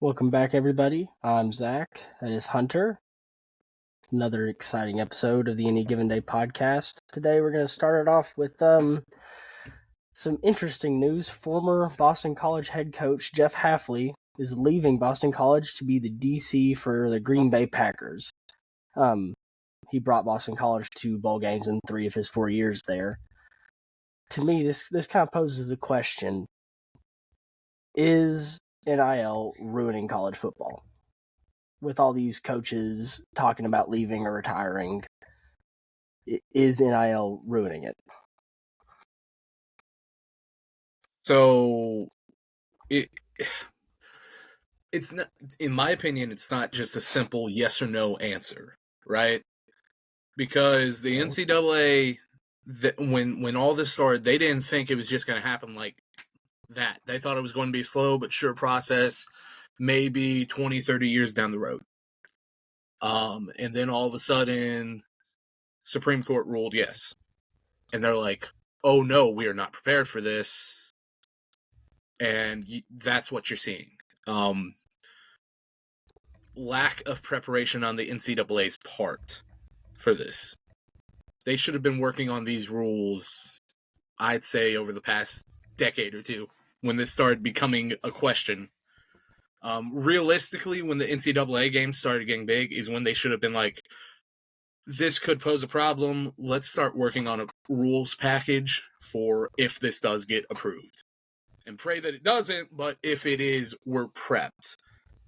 Welcome back, everybody. I'm Zach. That is Hunter. Another exciting episode of the Any Given Day podcast. Today, we're going to start it off with some interesting news. Former Boston College head coach Jeff Hafley is leaving Boston College to be the DC for the Green Bay Packers. He brought Boston College to bowl games in 3 of his 4 years there. To me, this kind of poses a question: is NIL ruining college football? With all these coaches talking about leaving or retiring, is NIL ruining it? So it's not, in my opinion, it's not just a simple yes or no answer, right? Because the NCAA, when all this started, they didn't think it was just going to happen like that. They thought it was going to be a slow but sure process, maybe 20, 30 years down the road. And then all of a sudden, Supreme Court ruled yes. And they're like, oh no, we are not prepared for this. And that's what you're seeing. Lack of preparation on the NCAA's part for this. They should have been working on these rules, I'd say, over the past decade or two when this started becoming a question. Realistically, when the NCAA games started getting big is when they should have been like, this could pose a problem. Let's start working on a rules package for if this does get approved. And pray that it doesn't, but if it is, we're prepped.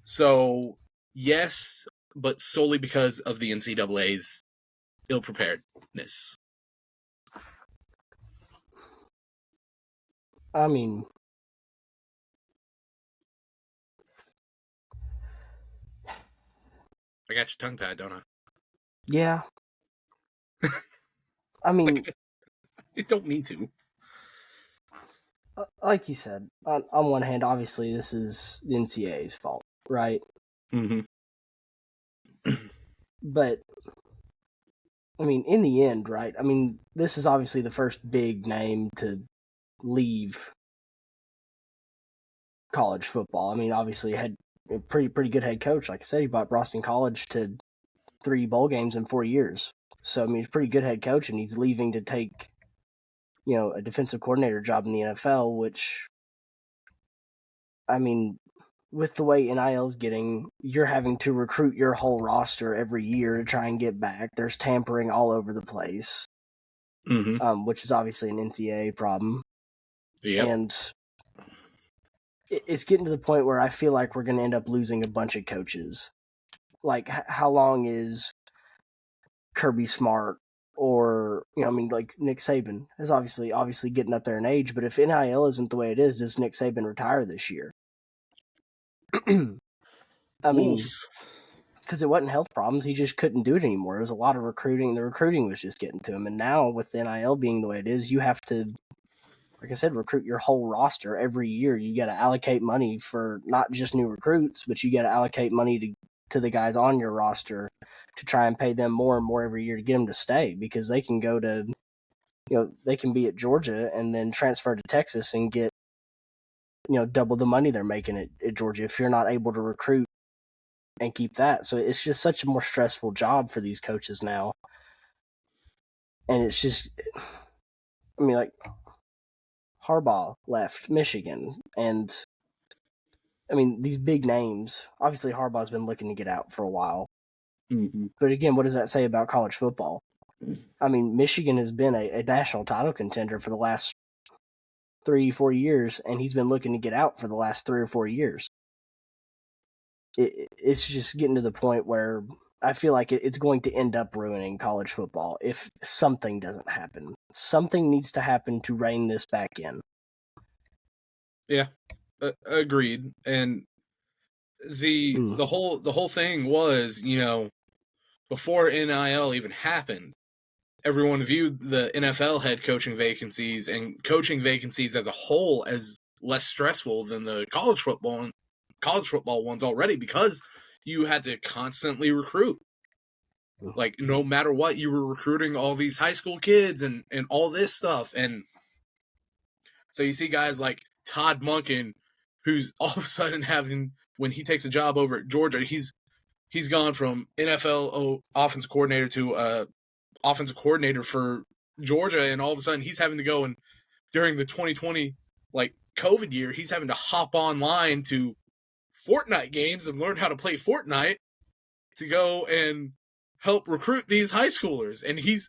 So, yes, but solely because of the NCAA's ill-preparedness. I mean, I got your tongue tied, don't I? yeah. I mean, You don't need to. like you said, on one hand, obviously this is the NCAA's fault, right? Mm-hmm. But, I mean, in the end, right? I mean, this is obviously the first big name to leave college football. I mean, obviously had a pretty good head coach. Like I said, he brought Boston College to 3 bowl games in 4 years. So, I mean, he's a pretty good head coach, and he's leaving to take, a defensive coordinator job in the NFL, which, I mean, with the way NIL is getting, you're having to recruit your whole roster every year to try and get back. There's tampering all over the place, which is obviously an NCAA problem. Yep. And it's getting to the point where I feel like we're going to end up losing a bunch of coaches. Like, how long is Kirby Smart or, like Nick Saban is obviously getting up there in age, but if NIL isn't the way it is, does Nick Saban retire this year? I mean, because it wasn't health problems, he just couldn't do it anymore. It was a lot of recruiting. The recruiting was just getting to him, and now with NIL being the way it is, you have to, like I said, recruit your whole roster every year. You got to allocate money for not just new recruits, but you got to allocate money to the guys on your roster to try and pay them more and more every year to get them to stay, because they can go to, they can be at Georgia and then transfer to Texas and get, double the money they're making at Georgia if you're not able to recruit and keep that. So it's just such a more stressful job for these coaches now. And it's just, I mean, like, Harbaugh left Michigan, and I mean, these big names, obviously Harbaugh's been looking to get out for a while. Mm-hmm. But again, what does that say about college football? I mean, Michigan has been a national title contender for the last 3-4 years, and he's been looking to get out for the last 3 or 4 years. It's just getting to the point where I feel like it's going to end up ruining college football if something doesn't happen. Something needs to happen to rein this back in. Yeah, agreed. And the whole thing was, before NIL even happened, everyone viewed the NFL head coaching vacancies and coaching vacancies as a whole as less stressful than the college football ones already, because you had to constantly recruit. Like, no matter what, you were recruiting all these high school kids and all this stuff. And so you see guys like Todd Monken who's all of a sudden having, when he takes a job over at Georgia, he's gone from NFL offensive coordinator to offensive coordinator for Georgia, and all of a sudden he's having to go, and during the 2020 like COVID year, he's having to hop online to Fortnite games and learn how to play Fortnite to go and help recruit these high schoolers. And he's,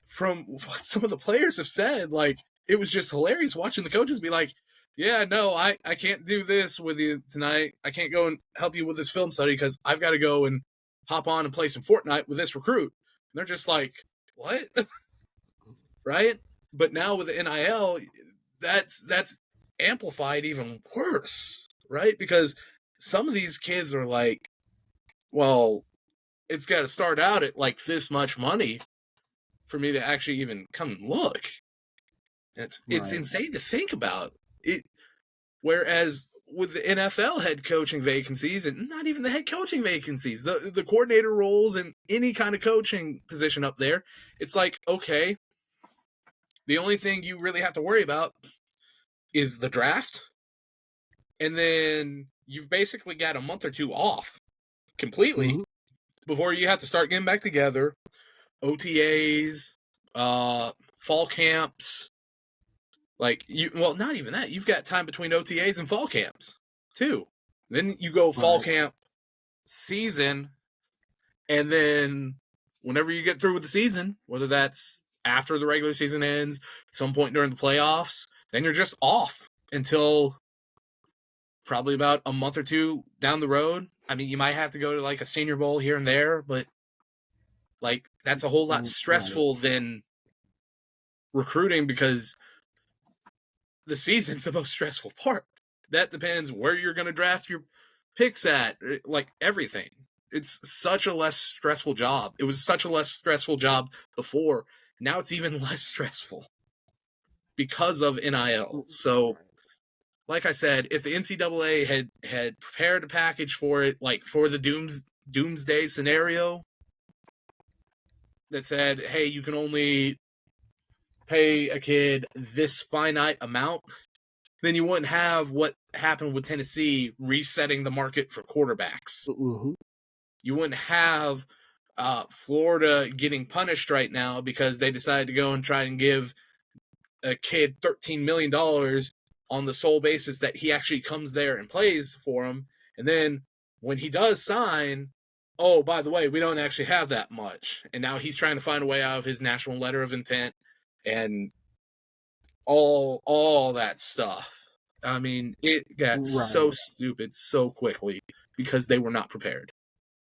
from what some of the players have said, like, it was just hilarious watching the coaches be like, yeah, no, I can't do this with you tonight. I can't go and help you with this film study because I've got to go and hop on and play some Fortnite with this recruit. And they're just like, what? Right? But now with the NIL, that's amplified even worse, right? Because some of these kids are like, well, it's got to start out at like this much money for me to actually even come and look. It's insane to think about it. Whereas with the NFL head coaching vacancies, and not even the head coaching vacancies, the coordinator roles and any kind of coaching position up there, it's like, okay, the only thing you really have to worry about is the draft, and then you've basically got a month or two off completely before you have to start getting back together. OTAs, fall camps, like well, not even that. You've got time between OTAs and fall camps too. Then you go fall camp season, and then whenever you get through with the season, whether that's after the regular season ends, at some point during the playoffs, then you're just off until probably about a month or two down the road. I mean, you might have to go to like a Senior Bowl here and there, but like that's a whole lot stressful than recruiting, because the season's the most stressful part. That depends where you're going to draft your picks at, like everything. It's such a less stressful job. It was such a less stressful job before. Now it's even less stressful because of NIL. So, like I said, if the NCAA had prepared a package for it, like for the doomsday scenario, that said, hey, you can only pay a kid this finite amount, then you wouldn't have what happened with Tennessee resetting the market for quarterbacks. You wouldn't have Florida getting punished right now because they decided to go and try and give a kid $13 million on the sole basis that he actually comes there and plays for them. And then when he does sign, oh, by the way, we don't actually have that much. And now he's trying to find a way out of his national letter of intent and all that stuff. I mean, it got so stupid so quickly because they were not prepared.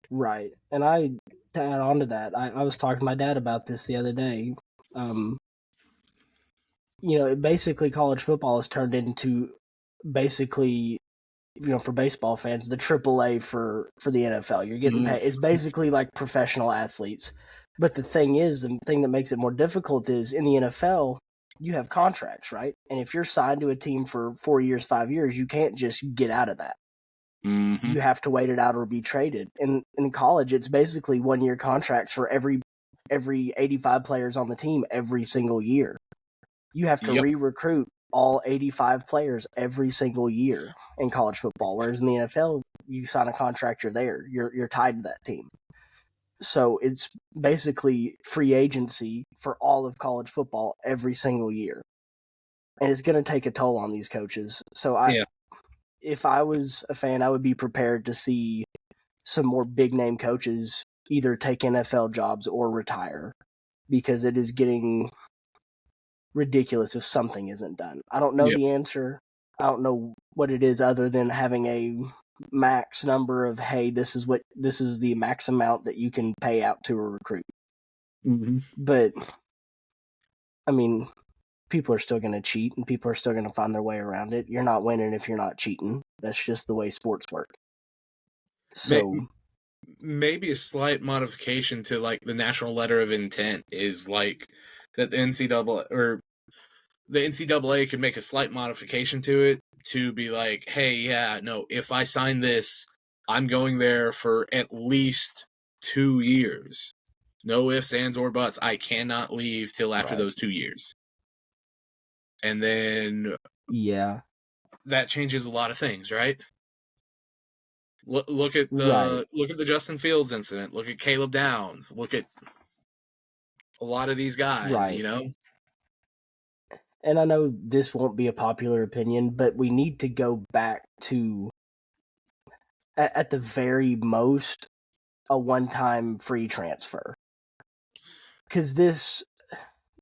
Right. And to add on to that, I was talking to my dad about this the other day. Basically college football has turned into basically, for baseball fans, the AAA for the NFL. You're getting paid. It's basically like professional athletes. But the thing that makes it more difficult is in the NFL, you have contracts, right? And if you're signed to a team for 4 years, 5 years, you can't just get out of that. You have to wait it out or be traded. In college, it's basically 1-year contracts for every 85 players on the team every single year. You have to re-recruit all 85 players every single year in college football, whereas in the NFL, you sign a contract, you're there. You're tied to that team. So it's basically free agency for all of college football every single year. And it's going to take a toll on these coaches. So if I was a fan, I would be prepared to see some more big name coaches either take NFL jobs or retire, because it is getting ridiculous if something isn't done. I don't know the answer. I don't know what it is other than having a max number of, hey, this is the max amount that you can pay out to a recruit. But I mean, people are still going to cheat, and people are still going to find their way around it. You're not winning if you're not cheating. That's just the way sports work. So maybe a slight modification to like the national letter of intent is like that the NCAA could make a slight modification to it to be like, hey, yeah, no, if I sign this, I'm going there for at least 2 years. No ifs, ands, or buts. I cannot leave till after those 2 years. And then that changes a lot of things, right? Look at Right. the Justin Fields incident. Look at Caleb Downs. Look at a lot of these guys. Right. You know. And I know this won't be a popular opinion, but we need to go back to, at the very most, a one-time free transfer. Because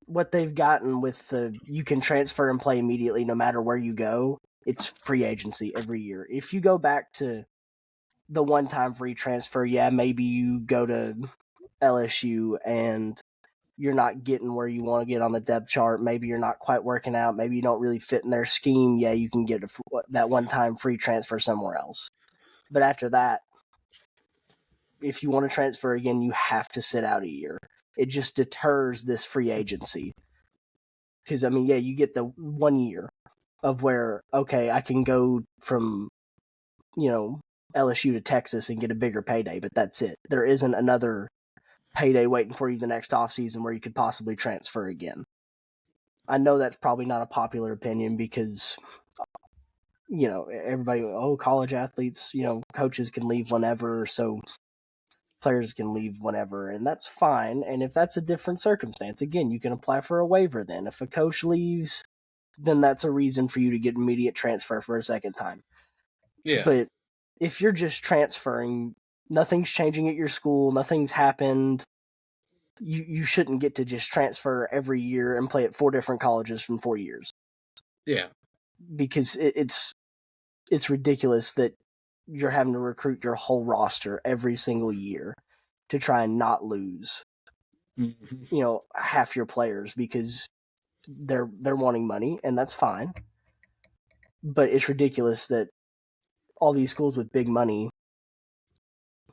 what they've gotten with you can transfer and play immediately no matter where you go, it's free agency every year. If you go back to the one-time free transfer, yeah, maybe you go to LSU and you're not getting where you want to get on the depth chart. Maybe you're not quite working out. Maybe you don't really fit in their scheme. Yeah, you can get that one-time free transfer somewhere else. But after that, if you want to transfer again, you have to sit out a year. It just deters this free agency. Because, I mean, yeah, you get the 1 year of where, okay, I can go from, LSU to Texas and get a bigger payday, but that's it. There isn't another payday waiting for you the next offseason where you could possibly transfer again. I know that's probably not a popular opinion because, everybody, college athletes, coaches can leave whenever, so players can leave whenever, and that's fine. And if that's a different circumstance, again, you can apply for a waiver then. If a coach leaves, then that's a reason for you to get immediate transfer for a second time. Yeah. But if you're just transferring, nothing's changing at your school, nothing's happened, you shouldn't get to just transfer every year and play at 4 different colleges from 4 years. Yeah. Because it's ridiculous that you're having to recruit your whole roster every single year to try and not lose, half your players because they're wanting money, and that's fine. But it's ridiculous that all these schools with big money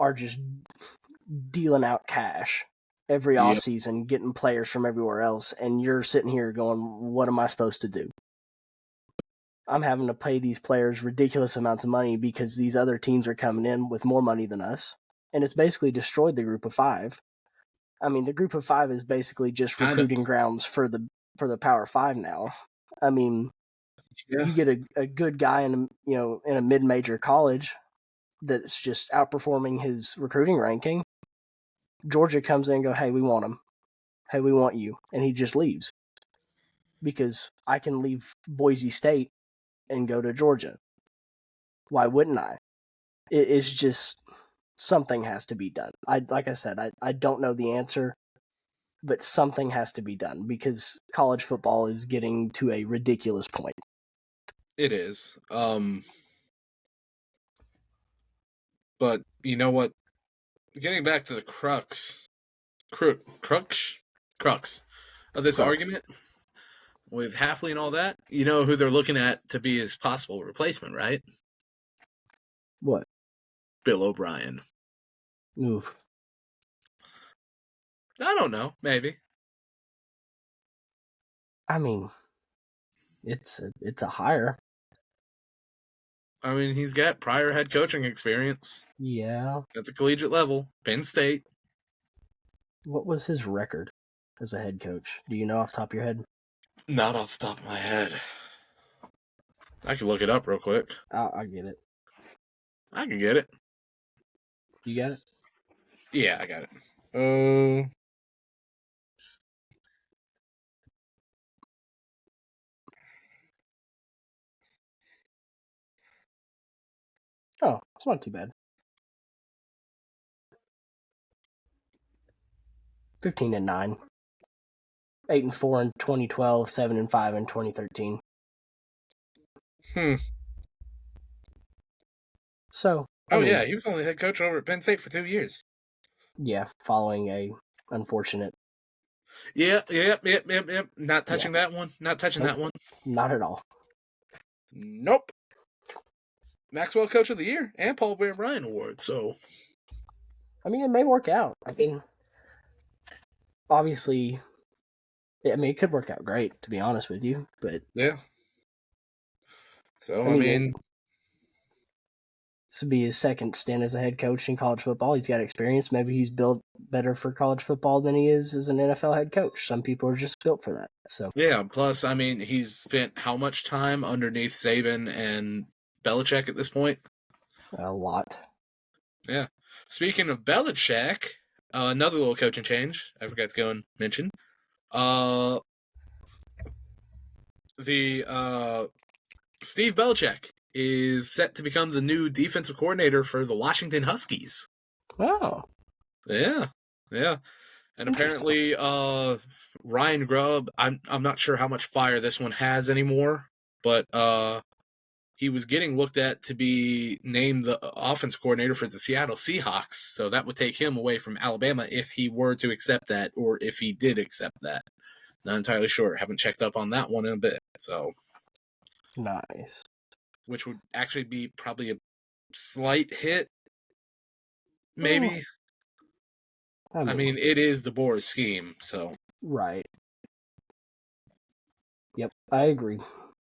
are just dealing out cash every Yep. offseason, getting players from everywhere else, and you're sitting here going, what am I supposed to do? I'm having to pay these players ridiculous amounts of money because these other teams are coming in with more money than us, and it's basically destroyed the group of 5. I mean, the group of 5 is basically just Kinda. recruiting grounds for the Power 5 now. I mean, Yeah. you get a good guy in a mid-major college that's just outperforming his recruiting ranking. Georgia comes in and go, hey, we want him. Hey, we want you. And he just leaves. Because I can leave Boise State and go to Georgia. Why wouldn't I? It's just something has to be done. Like I said, I don't know the answer, but something has to be done because college football is getting to a ridiculous point. It is. But you know what? Getting back to the crux of this Crux. argument with Halfley and all that, you know who they're looking at to be his possible replacement, right? What? Bill O'Brien. Oof. I don't know. Maybe. I mean, it's a hire. I mean, he's got prior head coaching experience Yeah. at the collegiate level. Penn State. What was his record as a head coach? Do you know off the top of your head? Not off the top of my head. I can look it up real quick. I get it. I can get it. You got it? Yeah, I got it. Oh, it's not too bad. 15-9. 8-4 in 2012, 7-5 in 2013. So, I mean, yeah, he was only head coach over at Penn State for 2 years. Yeah, following a unfortunate. Yep. Not touching that one. Not touching that one. Not at all. Nope. Maxwell Coach of the Year and Paul Bear Bryant Award. So, I mean, it may work out. I mean, obviously, it could work out great, to be honest with you. But yeah. So, I mean This would be his second stint as a head coach in college football. He's got experience. Maybe he's built better for college football than he is as an NFL head coach. Some people are just built for that. So Yeah, plus, I mean, he's spent how much time underneath Saban and Belichick at this point? a lot. Yeah. Speaking of Belichick, another little coaching change I forgot to go and mention. Steve Belichick is set to become the new defensive coordinator for the Washington Huskies. Oh. Yeah. And apparently, Ryan Grubb, I'm not sure how much fire this one has anymore, but he was getting looked at to be named the offense coordinator for the Seattle Seahawks, so that would take him away from Alabama if he were to accept that, or if he did accept that. Not entirely sure. Haven't checked up on that one in a bit. So nice. Which would actually be probably a slight hit, maybe. I mean, it is the Boris scheme, so. Right. Yep, I agree.